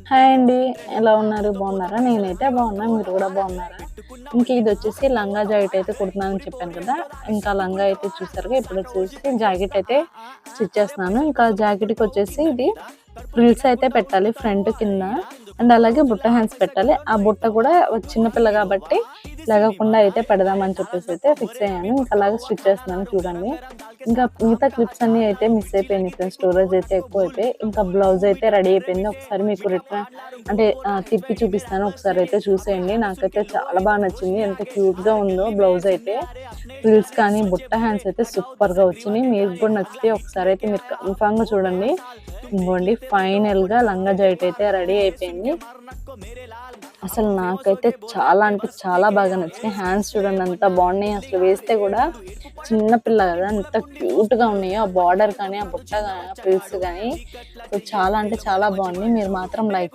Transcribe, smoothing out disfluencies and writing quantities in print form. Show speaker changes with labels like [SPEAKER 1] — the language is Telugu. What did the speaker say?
[SPEAKER 1] హాయ్ అండి. ఎలా ఉన్నారు? బాగున్నారా? నేనైతే బాగున్నా. మీరు కూడా బాగున్నారా? ఇంక ఇదొచ్చేసి లంగా జాకెట్ అయితే కుడుతున్నానని చెప్పాను కదా! ఇంకా లంగా అయితే చూసారుగా ఇప్పుడొచ్చేసి జాకెట్ అయితే స్టిచ్ చేస్తున్నాను. ఇంకా జాకెట్‌కొచ్చేసి ఇది ఫ్రిల్స్ అయితే పెట్టాలి ఫ్రంట్, కింద. అండ్ అలాగే బుట్ట హ్యాండ్స్ పెట్టాలి. ఆ బుట్ట కూడా చిన్న పిల్ల కాబట్టి లెగకుండా అయితే పెడదామని చెప్పేసి అయితే ఫిక్స్ అయ్యాను. ఇంకా అలాగే స్టిచ్ చేస్తున్నాను చూడండి. ఇంకా మిగతా క్లిప్స్ అన్నీ అయితే మిస్ అయిపోయినాయి ఫ్రెండ్స్. స్టోరేజ్ అయితే ఎక్కువైపోయి. ఇంకా బ్లౌజ్ అయితే రెడీ అయిపోయింది. ఒకసారి మీకు రిటర్న్ అంటే తిప్పి చూపిస్తాను. ఒకసారి అయితే చూసేయండి. నాకైతే చాలా బాగా నచ్చింది. ఎంత క్యూట్‌గా ఉందో బ్లౌజ్ అయితే. ఫ్రిల్స్ కానీ, బుట్ట హ్యాండ్స్ అయితే సూపర్‌గా వచ్చినాయి. మీకు కూడా నచ్చితే ఒకసారి అయితే మీరు కన్ఫామ్‌గా చూడండి. ఇంగోండి ఫైనల్‌గా లంగా జాకెట్ అయితే రెడీ అయిపోయింది. అసలు నాకైతే చాలా అంటే చాలా బాగా నచ్చినాయి. హ్యాండ్స్ చూడండి ఎంత బాగున్నాయి. అసలు వేస్తే కూడా చిన్న పిల్ల కదా ఎంత క్యూట్‌గా ఉన్నాయో. ఆ బార్డర్ కానీ, ఆ బుట్ట ఫ్రిల్స్ కానీ సో చాలా అంటే చాలా బాగున్నాయి. మీరు మాత్రం లైక్